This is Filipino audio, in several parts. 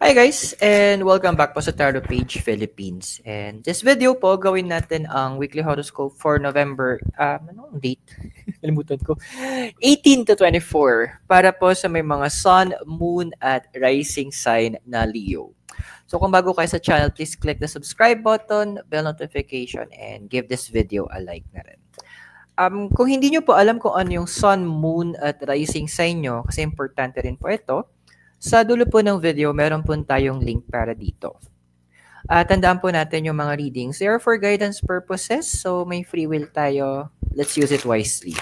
Hi guys, and welcome back po sa Tarot Page Philippines. And this video po, gawin natin ang weekly horoscope for November, anong date? Nalimutan ko. 18 to 24 para po sa may mga sun, moon, at rising sign na Leo. So kung bago kayo sa channel, please click the subscribe button, bell notification, and give this video a like na rin. Kung hindi nyo po alam kung ano yung sun, moon, at rising sign nyo, kasi importante rin po ito, sa dulo po ng video, meron po tayong link para dito. Tandaan po natin yung mga readings. They are for guidance purposes, so may free will tayo. Let's use it wisely.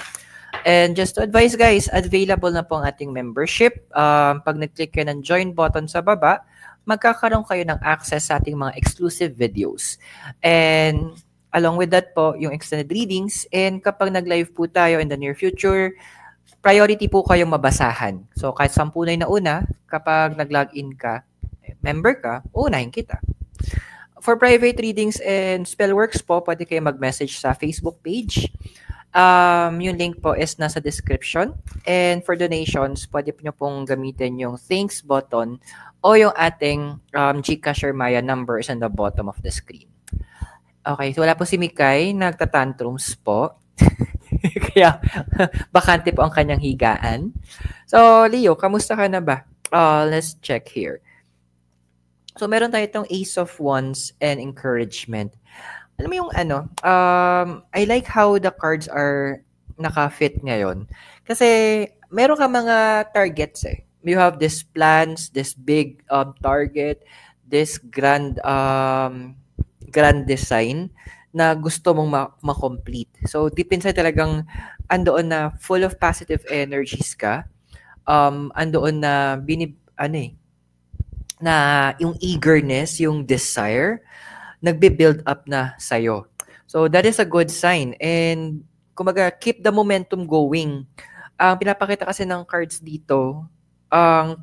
And just to advise guys, available na po ang ating membership. Pag nag-click kayo ng join button sa baba, magkakaroon kayo ng access sa ating mga exclusive videos. And along with that po, yung extended readings. And kapag nag-live po tayo in the near future, priority po kayong mabasahan. So, kahit 10 na una, kapag nag-login ka, member ka, unahin kita. For private readings and spellworks po, pwede kayo mag-message sa Facebook page. Yung link po is nasa description. And for donations, pwede po nyo pong gamitin yung thanks button o yung ating GCash or Maya number is on the bottom of the screen. Okay, so wala po si Mikay, nagtatantrums po. Kaya bakante po ang kanyang higaan. So, Leo, kamusta ka na ba? Let's check here. So, meron tayo itong Ace of Wands and Encouragement. Alam mo yung I like how the cards are naka-fit ngayon. Kasi meron ka mga targets eh. You have these plans, this big target, this grand design na gusto mong ma-complete. So, deep inside talagang andoon na full of positive energies ka. Andoon na na yung eagerness, yung desire, nagbe-build up na sa'yo. So, that is a good sign. And, kumaga, keep the momentum going. Ang pinapakita kasi ng cards dito, ang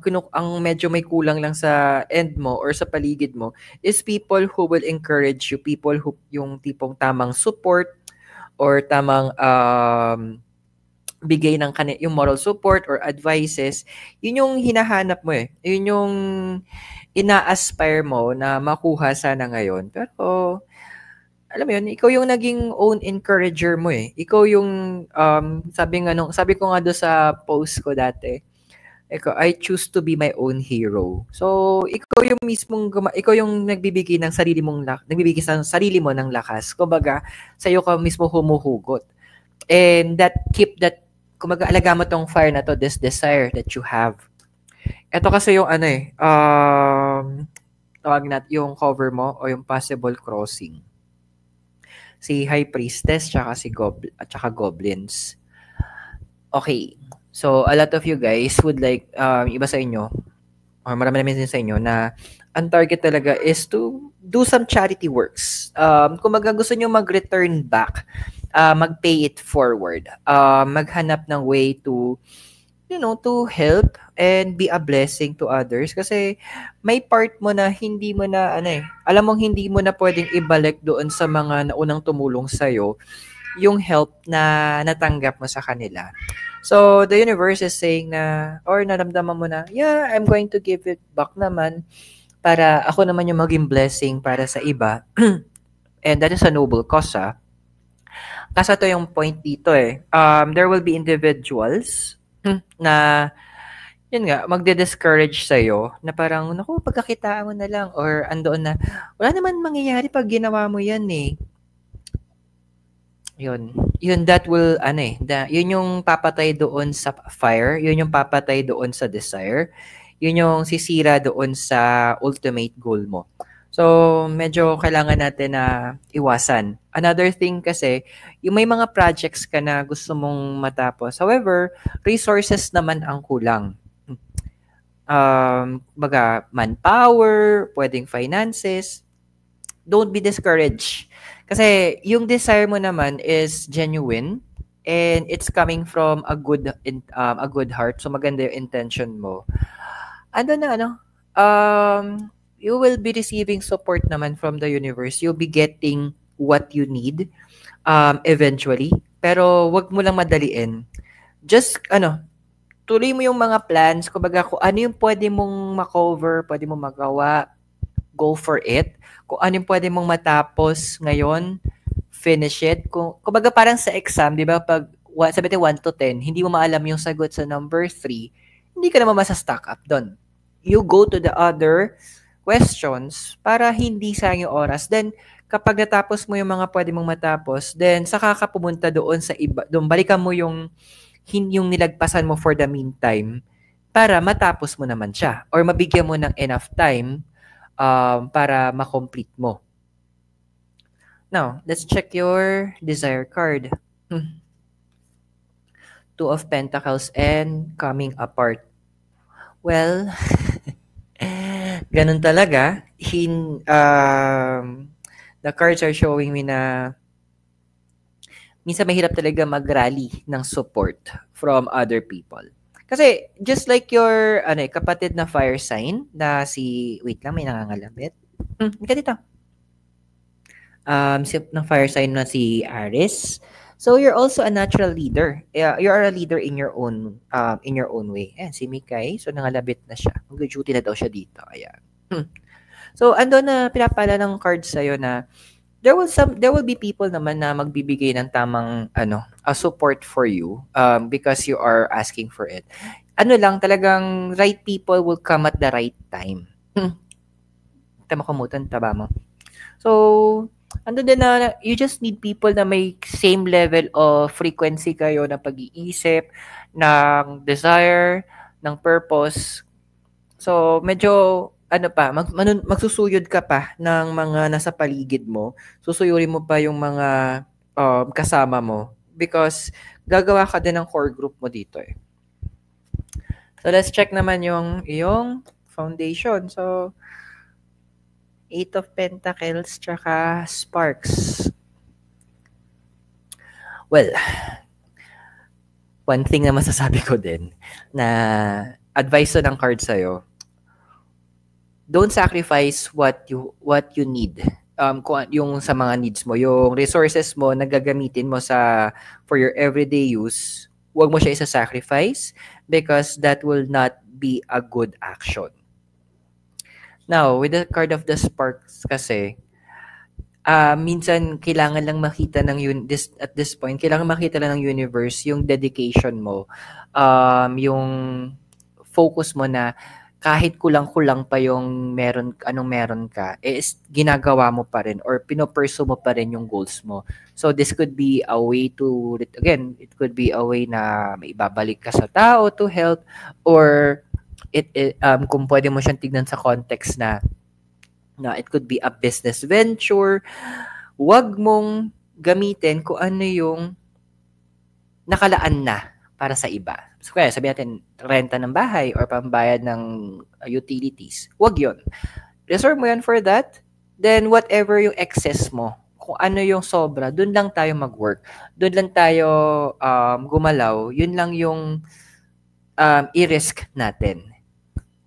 medyo may kulang lang sa end mo or sa paligid mo is people who will encourage you, people who yung tipong tamang support or tamang bigay ng yung moral support or advices. Yun yung hinahanap mo eh. Yun yung ina-aspire mo na makuha sana ngayon. Pero alam mo yun, ikaw yung naging own encourager mo eh. Ikaw yung sabi ko nga do sa post ko dati, I choose to be my own hero. So, ikaw yung mismong ikaw yung nagbibigay ng sarili mo ng lakas. Kumbaga, sa iyo ka mismo humuhugot. And kumbaga, alaga mo tong fire na to, this desire that you have. Ito kasi yung tawag natin yung cover mo o yung possible crossing. Si High Priestess tsaka Goblins. Okay. So, a lot of you guys would like, iba sa inyo, or marami din sa inyo, na ang target talaga is to do some charity works. Kung gusto nyo mag-return back, mag-pay it forward, maghanap ng way to, to help and be a blessing to others. Kasi may part mo na hindi mo na, alam mong hindi mo na pwedeng ibalik doon sa mga naunang tumulong sa'yo, yung help na natanggap mo sa kanila. So, the universe is saying na, or naramdaman mo na, yeah, I'm going to give it back naman para ako naman yung maging blessing para sa iba. And that is a noble cause, Kasi ito yung point dito eh. There will be individuals na, yun nga, magde-discourage sa'yo na parang, naku, pagkakitaan mo na lang or andoon na, wala naman mangyayari pag ginawa mo yan eh. Yun that will yun yung papatay doon sa fire, yun yung papatay doon sa desire, yun yung sisira doon sa ultimate goal mo. So medyo kailangan natin na iwasan. Another thing kasi, yung may mga projects ka na gusto mong matapos, however resources naman ang kulang. Manpower, pwedeng finances. Don't be discouraged. Kasi yung desire mo naman is genuine and it's coming from a good heart. So maganda yung intention mo. You will be receiving support naman from the universe. You'll be getting what you need eventually. Pero wag mo lang madaliin. Just tuloy mo yung mga plans, kumbaga kung ano yung pwede mong makover, pwede mong magawa, go for it. Kung ano yung pwede mong matapos ngayon, finish it. Kumbaga parang sa exam, di ba, pag sabi natin 1 to 10, hindi mo maalam yung sagot sa number 3, hindi ka naman masa-stack up doon. You go to the other questions para hindi sayang yung oras. Then, kapag natapos mo yung mga pwede mong matapos, then saka ka pumunta doon sa iba, doon balikan mo yung nilagpasan mo for the meantime para matapos mo naman siya or mabigyan mo ng enough time para ma-complete mo. Now, let's check your desire card. Two of Pentacles and coming apart. Well, ganun talaga. The cards are showing me na minsan mahirap talaga mag-rally ng support from other people. Kasi just like your kapatid na fire sign na wait lang, may nangangalabit. Ika dito. Ng fire sign na si Aries. So you're also a natural leader. You are a leader in your own way. Ayan, si Mikay. So nangalabit na siya. Mag-duty na daw siya dito. Ayan. So ando na pinapala ng cards sa'yo na there will be people naman na magbibigay ng tamang support for you because you are asking for it. Talagang right people will come at the right time. Tama kumutan, taba mo. So, din na you just need people na may same level of frequency kayo ng pag-iisip, ng desire, ng purpose. So, medyo magsusuyod ka pa ng mga nasa paligid mo. Susuyurin mo pa yung mga kasama mo because gagawa ka din ng core group mo dito eh. So, let's check naman yung iyong foundation. So, 8 of Pentacles tsaka Sparks. Well, one thing na masasabi ko din na advice ng card sa'yo, don't sacrifice what you need. Kung yung sa mga needs mo, yung resources mo na gagamitin mo for your everyday use, huwag mo siya isa-sacrifice because that will not be a good action. Now, with the card of the Sparks kasi, minsan kailangan lang makita at this point, kailangan makita lang ng universe yung dedication mo, yung focus mo na kahit kulang-kulang pa yung meron ka, ginagawa mo pa rin or pinopursue mo pa rin yung goals mo. So this could be a way it could be a way na may ibabalik ka sa tao to help or kung pwede mo siyang tignan sa context na it could be a business venture, wag mong gamitin kung ano yung nakalaan na para sa iba. So, kaya sabihin natin, renta ng bahay or pambayad ng utilities. Wag yun. Reserve mo yan for that. Then, whatever yung excess mo, kung ano yung sobra, dun lang tayo mag-work. Dun lang tayo gumalaw. Yun lang yung i-risk natin.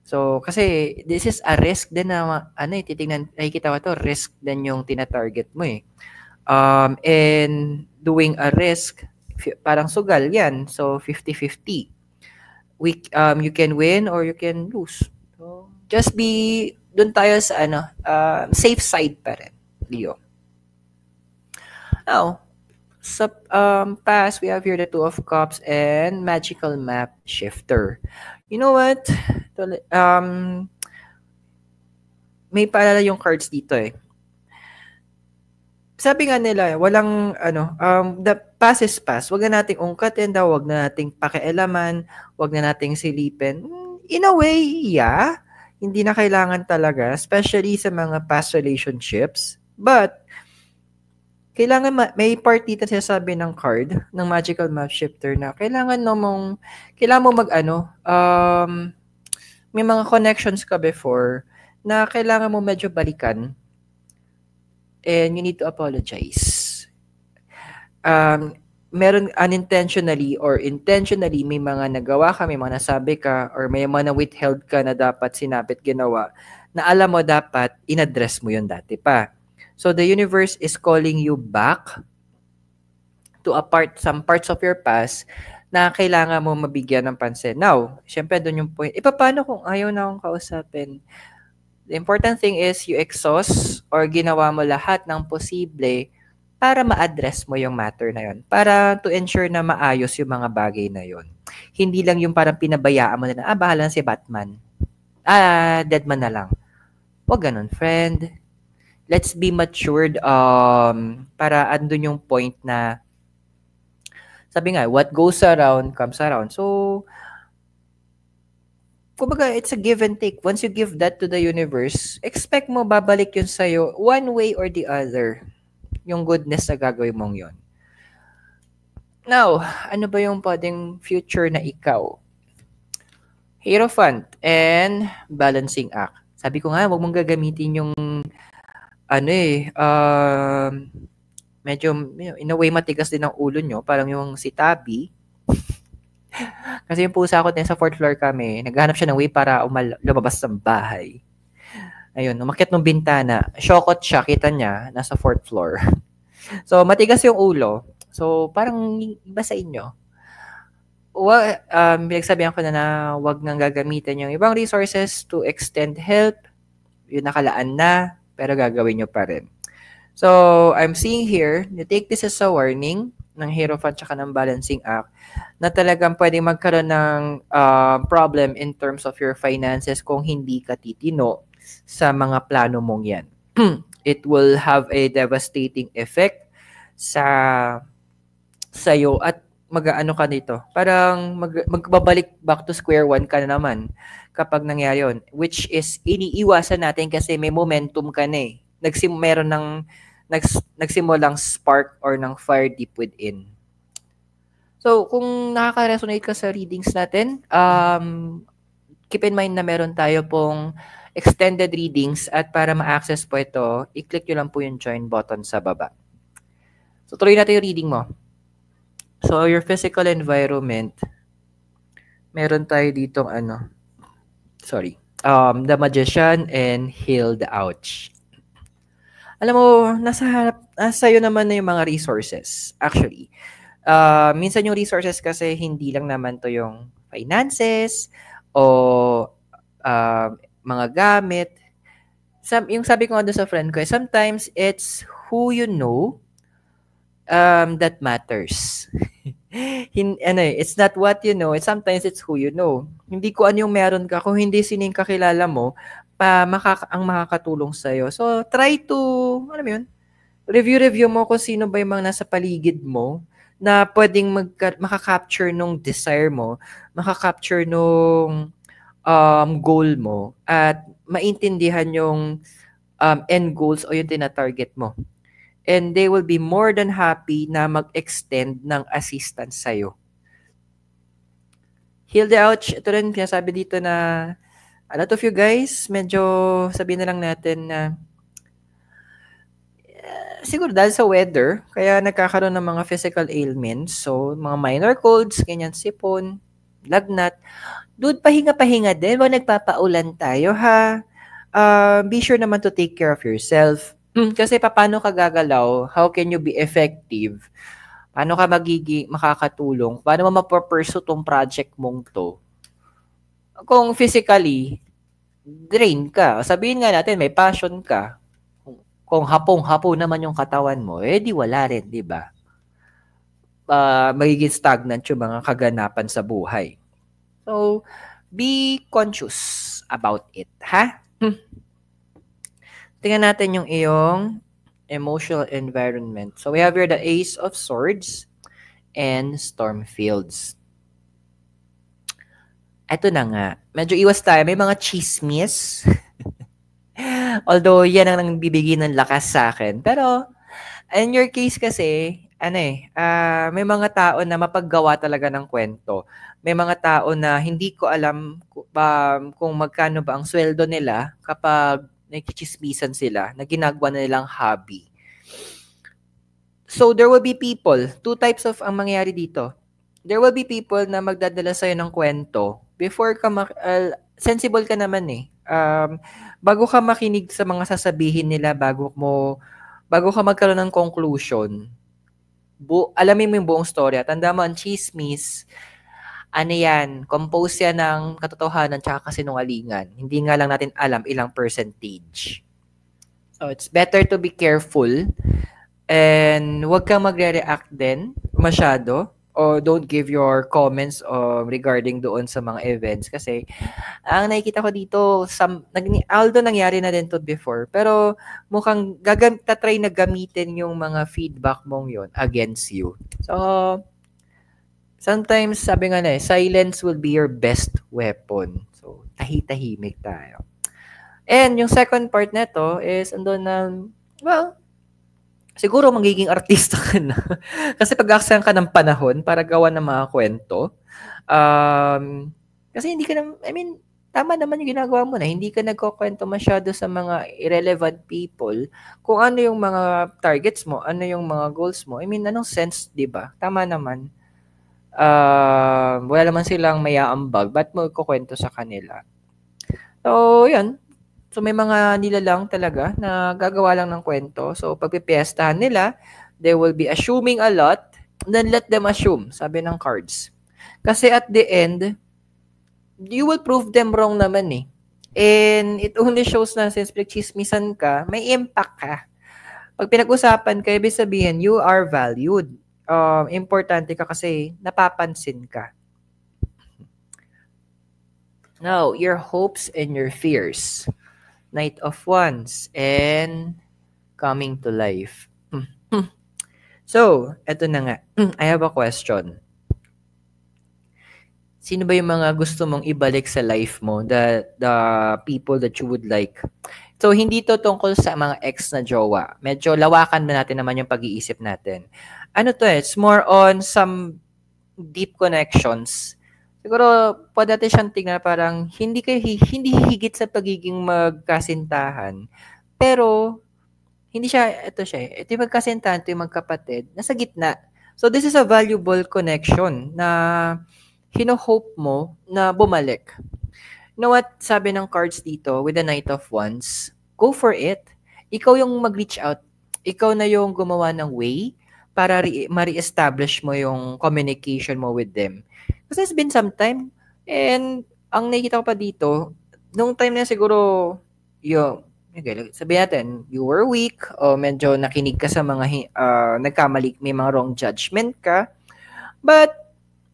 So, kasi this is a risk din na, titingnan, nakikita ko to, risk din yung tina-target mo eh. And doing a risk, parang sugal yan. So, 50-50. You can win or you can lose. So, just be, dun tayo sa, safe side pa rin, Leo. Now, sa past, we have here the Two of Cups and Magical Map Shifter. You know what? May paalala yung cards dito eh. Sabi nga nila, walang the past is past. Wag na nating ungkatin daw, wag na nating pakialaman, wag na nating silipin. In a way, yeah. Hindi na kailangan talaga, especially sa mga past relationships. But kailangan may part dito sinasabi ng card ng Magical Map Shifter na kailangan mo may mga connections ka before na kailangan mo medyo balikan and you need to apologize. Meron unintentionally or intentionally may mga nagawa ka, may mga nasabi ka or may mga na-withheld ka na dapat sinapit ginawa na alam mo dapat in-address mo yun dati pa. So the universe is calling you back to some parts of your past na kailangan mo mabigyan ng pansin. Now, syempre doon yung point. Paano kung ayaw na akong kausapin? The important thing is you exhaust or ginawa mo lahat ng posible para ma-address mo yung matter na yon. Para to ensure na maayos yung mga bagay na yon. Hindi lang yung parang pinabayaan mo na, bahala na si Batman. Deadman na lang. Huwag ganun, friend. Let's be matured para andun yung point na sabi nga, what goes around comes around. So, kumbaga, it's a give and take. Once you give that to the universe, expect mo babalik yun sa'yo one way or the other. Yung goodness na gagawin mong yun. Now, ano ba yung pwedeng future na ikaw? Hierophant and balancing act. Sabi ko nga, huwag mong gagamitin yung medyo, in a way, matigas din ang ulo nyo. Parang yung si Tabi. Kasi yung pusa ko din sa 4th floor kami, naghahanap siya ng way para lumabas ng bahay. Ayun, umakyat ng bintana. Shokot siya, kita niya, nasa 4th floor. So, matigas yung ulo. So, parang iba sa inyo. Pinagsabihan ko na wag nang gagamitin yung ibang resources to extend help. Yun nakalaan na, pero gagawin nyo pa rin. So, I'm seeing here, you take this as a warning ng Hierophant tsaka ng Balancing Act na talagang pwedeng magkaroon ng problem in terms of your finances kung hindi ka titino sa mga plano mong yan. It will have a devastating effect sa'yo at mag-ano ka dito. Parang magbabalik back to square one ka na naman kapag nangyari yun. Which is iniiwasan natin kasi may momentum ka na eh. Nagsimulang spark or ng fire deep within. So, kung nakaka-resonate ka sa readings natin, keep in mind na meron tayo pong extended readings at para ma-access po ito, i-click nyo lang po yung join button sa baba. So, tuloy natin yung reading mo. So, your physical environment, meron tayo ditong The Magician and Heal the Ouch. Alam mo, nasa iyo naman na yung mga resources. Actually, minsan yung resources kasi hindi lang naman to yung finances o mga gamit. Yung sabi ko nga doon sa friend ko, sometimes it's who you know that matters. It's not what you know, sometimes it's who you know. Hindi ko ano yung meron ka, kung hindi sining kakilala mo, ang makakatulong sa'yo. So, try to, review mo kung sino ba yung mga nasa paligid mo na pwedeng makaka-capture nung desire mo, makaka-capture nung goal mo, at maintindihan yung end goals o yung tina-target mo. And they will be more than happy na mag-extend ng assistance sa'yo. Heal the Ouch, ito rin sinasabi dito na a lot of you guys, medyo sabihin na lang natin na siguro dahil sa weather, kaya nagkakaroon ng mga physical ailments. So, mga minor colds, ganyan, sipon, lagnat. Dude, pahinga-pahinga din. Huwag nagpapaulan tayo, ha? Be sure naman to take care of yourself. Kasi paano ka gagalaw? How can you be effective? Paano ka makakatulong? Paano mo mapapursue tong project mong to? Kung physically, drain ka. Sabihin nga natin, may passion ka. Kung hapong-hapo naman yung katawan mo, di wala rin, di ba? Magiging stagnant yung mga kaganapan sa buhay. So, be conscious about it, ha? Tingnan natin yung iyong emotional environment. So, we have here the Ace of Swords and Stormfields. Ito na nga. Medyo iwas tayo. May mga chismis. Although, yan ang nagbibigay ng lakas sa akin. Pero, in your case kasi, may mga tao na mapaggawa talaga ng kwento. May mga tao na hindi ko alam kung magkano ba ang sweldo nila kapag nagchichismisan sila na ginagawa na nilang hobby. So, there will be people, two types of ang mangyayari dito. There will be people na magdadala sa'yo ng kwento before ka sensible ka naman eh. Bago ka makinig sa mga sasabihin nila, bago ka magkaroon ng conclusion, alamin mo yung buong storya. Tanda mo, ang chismis, ano yan, compose yan ng katotohanan tsaka kasinungalingan. Hindi nga lang natin alam ilang percentage. So, it's better to be careful and wag kang magre-react din masyado or don't give your comments regarding doon sa mga events kasi ang nakikita ko dito, although nangyari na din to before, pero mukhang tatry na gamitin yung mga feedback mong yon against you. So, sometimes, sabi nga na silence will be your best weapon. So, tahimik tayo. And yung second part nito is, andun na, well, siguro magiging artista ka na. Kasi pag-aksayang ka ng panahon para gawa ng mga kwento, kasi hindi ka na, tama naman yung ginagawa mo na. Hindi ka nagkukwento masyado sa mga irrelevant people. Kung ano yung mga targets mo, ano yung mga goals mo. Anong sense, di ba? Tama naman. Wala naman silang mayaambag. Ba't mo kukwento sa kanila? So, yan. So, may mga nilalang talaga na gagawa lang ng kwento. So, pagpipiestahan nila, they will be assuming a lot. Then, let them assume, sabi ng cards. Kasi at the end, you will prove them wrong naman eh. And it only shows na since pinagchismisan ka, may impact ka. Pag pinag-usapan ka, ibig sabihin, you are valued. Importante ka kasi napapansin ka. Now, your hopes and your fears. Knight of Wands and coming to life. So, eto na nga. I have a question. Sino ba yung mga gusto mong ibalik sa life mo? The people that you would like? So, hindi to tungkol sa mga ex na jowa. Medyo lawakan na natin naman yung pag-iisip natin. Ano to It's more on some deep connections. Siguro, pwede natin siyang tingnan parang hindi higit sa pagiging magkasintahan. Pero, ito yung magkasintahan, ito yung magkapatid, nasa gitna. So, this is a valuable connection na hino-hope mo na bumalik. You know what sabi ng cards dito with the Knight of Wands? Go for it. Ikaw yung mag-reach out. Ikaw na yung gumawa ng way para ma-re-establish mo yung communication mo with them. Kasi it's been some time. And ang nakikita ko pa dito, nung time na siguro, sabihin natin, you were weak, o medyo nakinig ka sa mga nagkamali, may mga wrong judgment ka. But,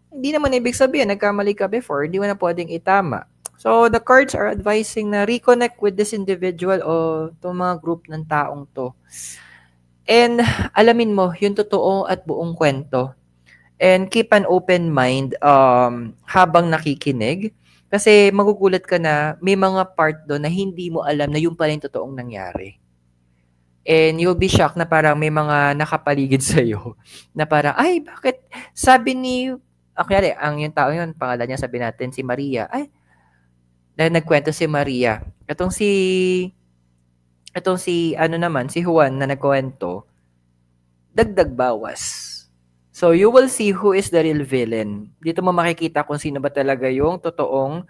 hindi naman ibig sabihin, nagkamali ka before, hindi mo na pwedeng itama. So, the cards are advising na reconnect with this individual o itong mga group ng taong to. And alamin mo yung totoo at buong kwento. And keep an open mind habang nakikinig. Kasi magugulat ka na may mga part doon na hindi mo alam na yung pala yung totoong nangyari. And you'll be shocked na parang may mga nakapaligid sa'yo. Na parang, ay, bakit? Sabi ni, ang yung tao yun, pangalan niya sabi natin, si Maria. Ay, dahil nagkwento si Maria. Itong si Juan na nagkwento, dagdag bawas. So, you will see who is the real villain. Dito mo makikita kung sino ba talaga yung totoong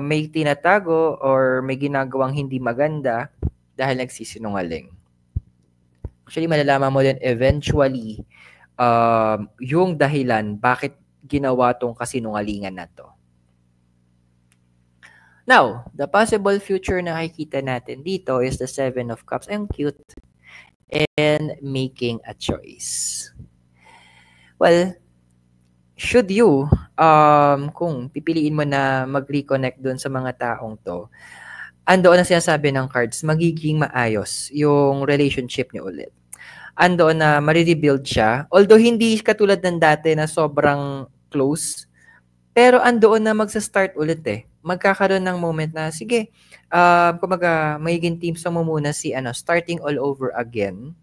may tinatago or may ginagawang hindi maganda dahil nagsisinungaling. Actually, malalaman mo din eventually yung dahilan bakit ginawa tong kasinungalingan na to. Now, the possible future na nakikita natin dito is the Seven of Cups. Ang cute. And making a choice. Well, should you, kung pipiliin mo na mag-reconnect doon sa mga taong to, andoon na sinasabi ng cards, magiging maayos yung relationship niyo ulit. Andoon na marirebuild siya. Although hindi katulad ng dati na sobrang close, pero andoon na magsa-start ulit eh. Magkakaroon ng moment na, sige, kumaga, magiging team song mo muna si starting all over again.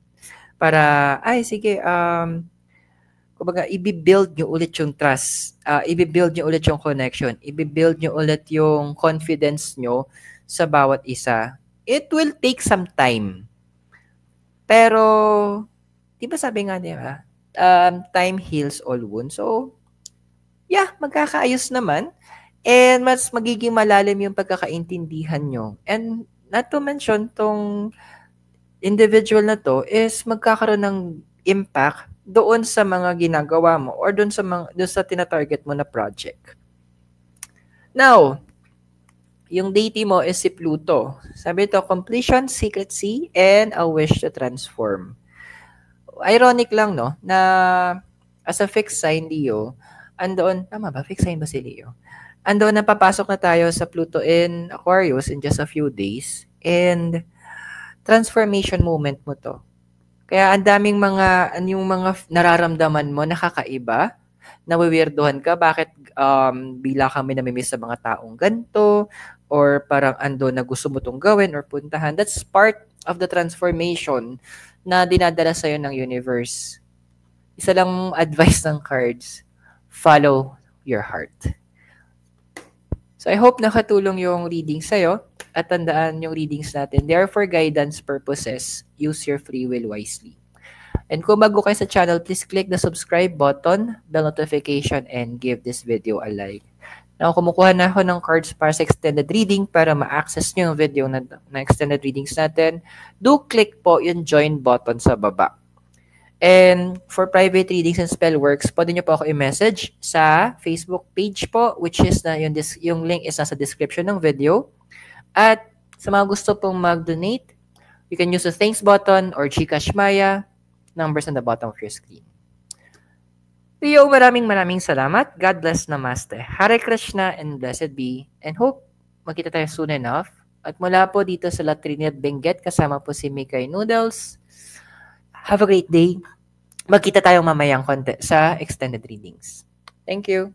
Para, sige, kumbaga, i-build nyo ulit yung trust, i-build nyo ulit yung connection, i-build nyo ulit yung confidence nyo sa bawat isa. It will take some time. Pero, di ba sabi nga niya, time heals all wounds. So, yeah, magkakaayos naman. And mas magiging malalim yung pagkakaintindihan nyo. And not to mention, tong individual na to is magkakaroon ng impact doon sa mga ginagawa mo or doon sa tina-target mo na project. Now, yung deity mo is si Pluto. Sabi ito, completion, secrecy, and a wish to transform. Ironic lang, no, na as a fixed sign, Leo, andoon, tama ba? Fixed sign ba si Leo? Andoon na papasok na tayo sa Pluto in Aquarius in just a few days. And transformation moment mo to. Kaya ang daming yung mga nararamdaman mo nakakaiba, nawiwirduhan ka, bakit bila kami namimiss sa mga taong ganito, or parang ando na gusto mo tong gawin or puntahan. That's part of the transformation na dinadala sa'yo ng universe. Isa lang advice ng cards, follow your heart. So I hope nakatulong yung reading sa'yo. At tandaan yung readings natin, they are for guidance purposes. Use your free will wisely. And kung bago kayo sa channel, please click the subscribe button, bell notification, and give this video a like. Now, kumukuha na ako ng cards para sa extended reading para ma-access nyo yung video na extended readings natin. Do click po yung join button sa baba. And for private readings and spell works, pwede nyo po ako i-message sa Facebook page po, which is na yung link is nasa description ng video. At sa mga gusto pong mag-donate, you can use the thanks button or GCash Maya, numbers on the bottom of your screen. Leo, maraming salamat. God bless, Namaste. Hare Krishna and blessed be. And hope magkita tayo soon enough. At mula po dito sa La Trinidad Benguet, kasama po si Mikay Noodles. Have a great day. Magkita tayo mamayang konti sa extended readings. Thank you.